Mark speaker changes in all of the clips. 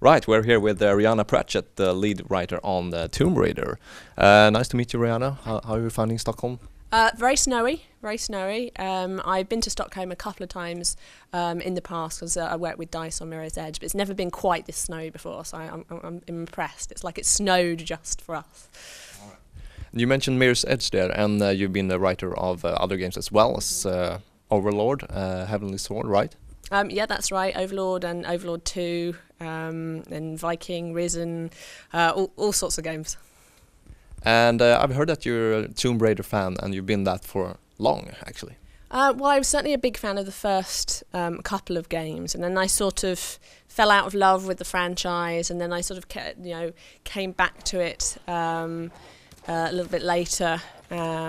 Speaker 1: Right, we're here with Rhianna Pratchett, the lead writer on Tomb Raider. Nice to meet you, Rhianna. How are you finding Stockholm?
Speaker 2: Very snowy, very snowy. I've been to Stockholm a couple of times in the past because I work with Dice on Mirror's Edge, but it's never been quite this snowy before, so I'm impressed. It's like it snowed just for us.
Speaker 1: You mentioned Mirror's Edge there, and you've been the writer of other games as well as Overlord, Heavenly Sword, right?
Speaker 2: Yeah, that's right. Overlord and Overlord 2, and Viking, Risen, all sorts of games.
Speaker 1: And I've heard that you're a Tomb Raider fan, and you've been that for long, actually.
Speaker 2: Well, I was certainly a big fan of the first couple of games, and then I sort of fell out of love with the franchise, and then I sort of came back to it a little bit later.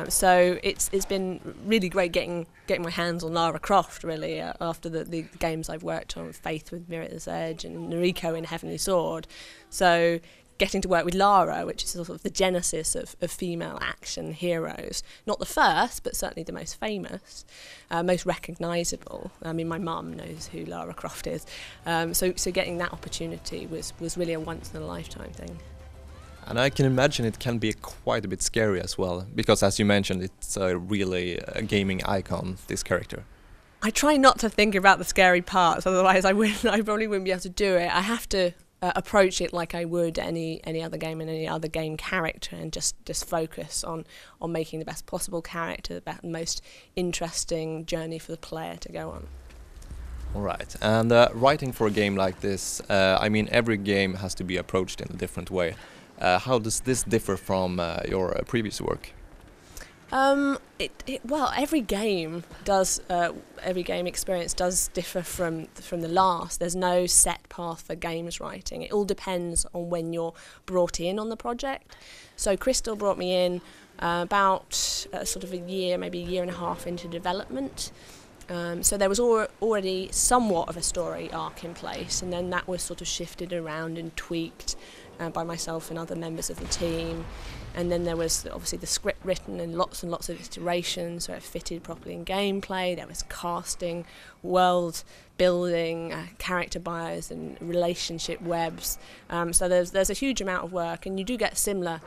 Speaker 2: So it's been really great getting my hands on Lara Croft, really, after the games I've worked on, Faith with Mirror's Edge and Noriko in Heavenly Sword. So getting to work with Lara, which is sort of the genesis of female action heroes. Not the first, but certainly the most famous, most recognisable. I mean, my mum knows who Lara Croft is. So getting that opportunity was really a once-in-a-lifetime thing.
Speaker 1: And I can imagine it can be quite a bit scary as well, because as you mentioned, it's really a gaming icon, this character.
Speaker 2: I try not to think about the scary parts, otherwise I probably wouldn't be able to do it. I have to approach it like I would any other game and any other game character, and just focus on making the best possible character, the most interesting journey for the player to go on.
Speaker 1: All right, and writing for a game like this, I mean, every game has to be approached in a different way. How does this differ from your previous work?
Speaker 2: Well, every game experience does differ from the last. There's no set path for games writing. It all depends on when you're brought in on the project. So Crystal brought me in about sort of a year, maybe a year and a half into development. So there was already somewhat of a story arc in place, and then that was sort of shifted around and tweaked by myself and other members of the team. And then there was obviously the script written and lots of iterations so it fitted properly in gameplay. There was casting, world building, character bios and relationship webs. So there's a huge amount of work, and you do get similar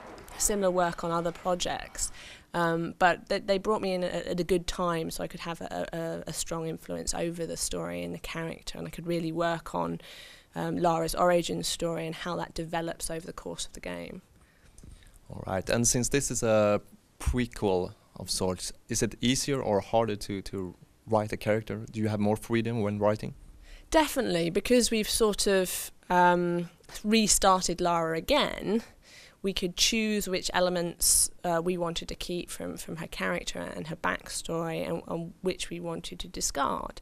Speaker 2: work on other projects. But they brought me in at a good time, so I could have a strong influence over the story and the character, and I could really work on Lara's origin story and how that develops over the course of the game.
Speaker 1: All right, and since this is a prequel of sorts, is it easier or harder to write a character? Do you have more freedom when writing?
Speaker 2: Definitely, because we've sort of restarted Lara again. We could choose which elements we wanted to keep from her character and her backstory, and which we wanted to discard.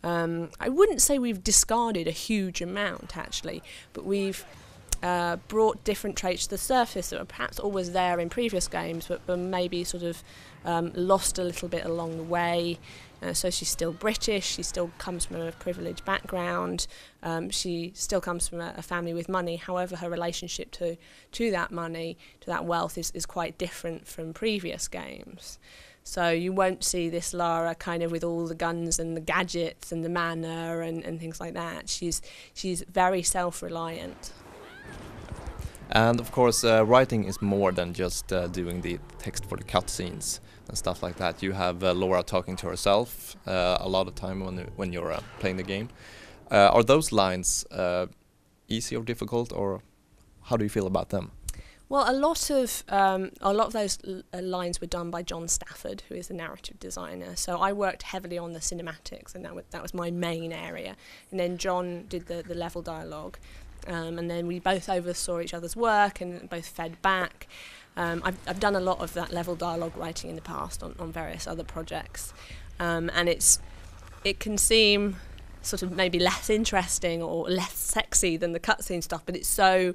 Speaker 2: I wouldn't say we've discarded a huge amount, actually, but we've brought different traits to the surface that were perhaps always there in previous games, but maybe sort of lost a little bit along the way. So she's still British, she still comes from a privileged background, she still comes from a family with money. However, her relationship to that money, to that wealth is quite different from previous games. So you won't see this Lara kind of with all the guns and the gadgets and the manner and things like that. She's very self-reliant.
Speaker 1: And of course, writing is more than just doing the text for the cutscenes and stuff like that. You have Laura talking to herself a lot of time when you're playing the game. Are those lines easy or difficult, or how do you feel about them?
Speaker 2: Well, a lot of those lines were done by John Stafford, who is the narrative designer. So I worked heavily on the cinematics, and that was my main area. And then John did the level dialogue. And then we both oversaw each other's work and both fed back. I've done a lot of that level dialogue writing in the past on various other projects, and it can seem sort of maybe less interesting or less sexy than the cutscene stuff, but it's so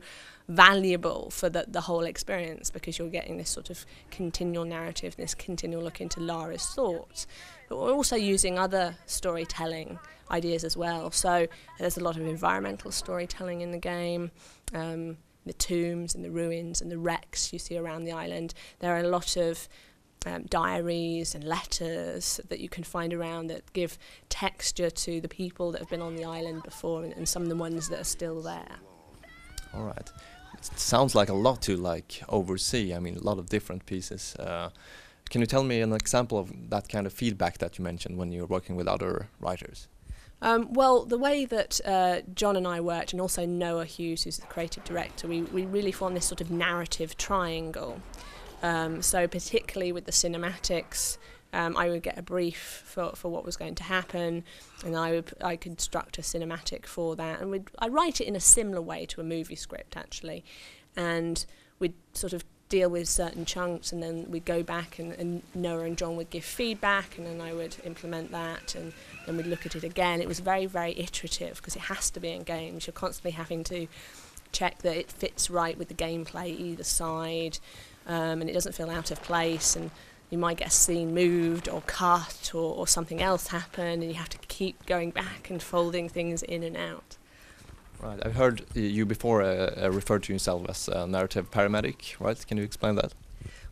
Speaker 2: valuable for the whole experience, because you're getting this sort of continual narrative, this continual look into Lara's thoughts. But we're also using other storytelling ideas as well. So there's a lot of environmental storytelling in the game, the tombs and the ruins and the wrecks you see around the island. There are a lot of diaries and letters that you can find around that give texture to the people that have been on the island before, and some of the ones that are still there.
Speaker 1: All right. It sounds like a lot to like oversee. I mean, a lot of different pieces. Can you tell me an example of that kind of feedback that you mentioned when you're working with other writers?
Speaker 2: Well, the way that John and I worked, and also Noah Hughes, who's the creative director, we really formed this sort of narrative triangle. So particularly with the cinematics, I would get a brief for what was going to happen, and I could construct a cinematic for that, and I'd write it in a similar way to a movie script actually, and we'd sort of deal with certain chunks, and then we'd go back and Noah and John would give feedback, and then I would implement that, and then we'd look at it again. It was very, very iterative because it has to be in games. You're constantly having to check that it fits right with the gameplay either side, and it doesn't feel out of place, and you might get a scene moved or cut or something else happen, and you have to keep going back and folding things in and out.
Speaker 1: Right, I've heard you before refer to yourself as a narrative paramedic, right? Can you explain that?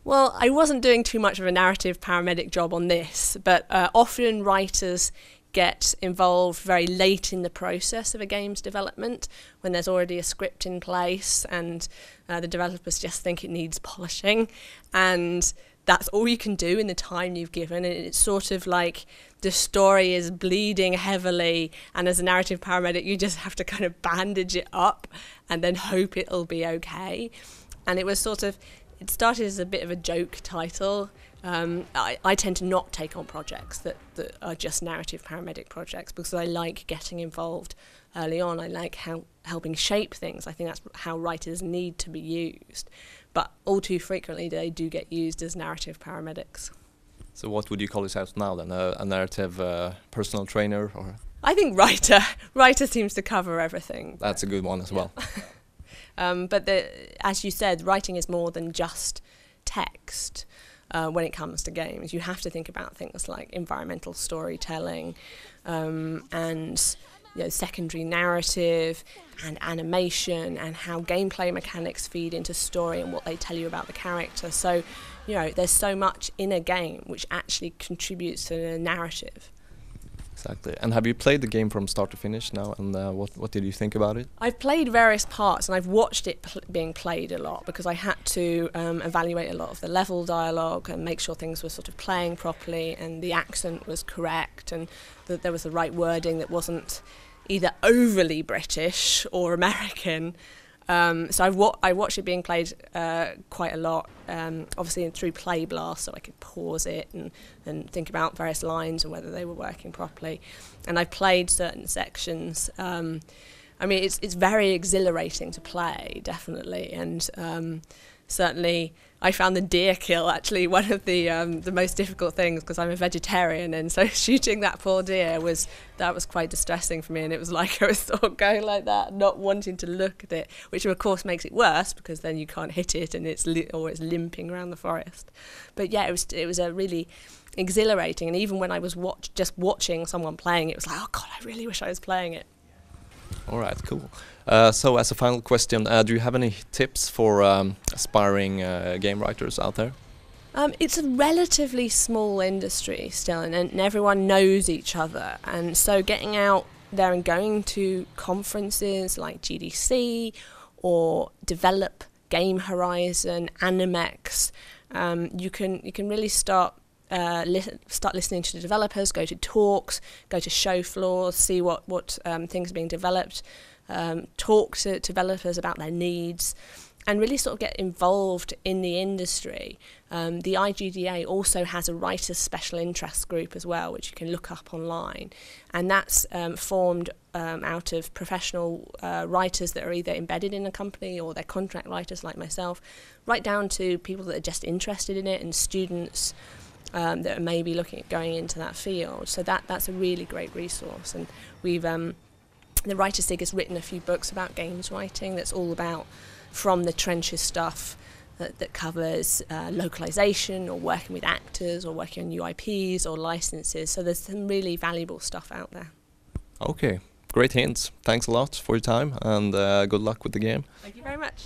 Speaker 2: Well, I wasn't doing too much of a narrative paramedic job on this, but often writers get involved very late in the process of a game's development when there's already a script in place and the developers just think it needs polishing, and that's all you can do in the time you've given, and it's sort of like the story is bleeding heavily, and as a narrative paramedic you just have to kind of bandage it up and then hope it'll be okay. And it was sort of, it started as a bit of a joke title. I tend to not take on projects that are just narrative paramedic projects because I like getting involved early on. I like helping shape things. I think that's how writers need to be used. But all too frequently they do get used as narrative paramedics.
Speaker 1: So what would you call yourself now then? A narrative personal trainer? Or?
Speaker 2: I think writer. Writer seems to cover everything.
Speaker 1: That's a good one as well.
Speaker 2: But as you said, writing is more than just text. When it comes to games, you have to think about things like environmental storytelling and secondary narrative and animation and how gameplay mechanics feed into story and what they tell you about the character. So, there's so much in a game which actually contributes to the narrative.
Speaker 1: Exactly. And have you played the game from start to finish now, and what did you think about it?
Speaker 2: I've played various parts, and I've watched it being played a lot because I had to evaluate a lot of the level dialogue and make sure things were sort of playing properly and the accent was correct and that there was the right wording that wasn't either overly British or American. So I watched it being played quite a lot, obviously through Play Blast, so I could pause it and think about various lines and whether they were working properly. And I played certain sections. It's very exhilarating to play, definitely, and certainly I found the deer kill actually one of the most difficult things because I'm a vegetarian, and so shooting that poor deer was quite distressing for me, and it was like I was sort of going like that, not wanting to look at it, which of course makes it worse because then you can't hit it and it's limping around the forest. But yeah, it was a really exhilarating, and even when I was just watching someone playing it was like, oh god, I really wish I was playing it.
Speaker 1: All right, cool. So as a final question, do you have any tips for aspiring game writers out there?
Speaker 2: It's a relatively small industry still, and everyone knows each other. And so getting out there and going to conferences like GDC or Develop, Game Horizon, Animex, you can really start listening to the developers, go to talks, go to show floors, see what things are being developed, talk to developers about their needs, and really sort of get involved in the industry. The IGDA also has a writers' special interest group as well, which you can look up online, and that's formed out of professional writers that are either embedded in a company or they're contract writers like myself, right down to people that are just interested in it and students that are maybe looking at going into that field. So that's a really great resource, and we've the Writers' League has written a few books about games writing that's all about from the trenches stuff that covers localization or working with actors or working on UIPs or licenses. So there's some really valuable stuff out there.
Speaker 1: Okay, great hints. Thanks a lot for your time, and good luck with the game.
Speaker 2: Thank you very much.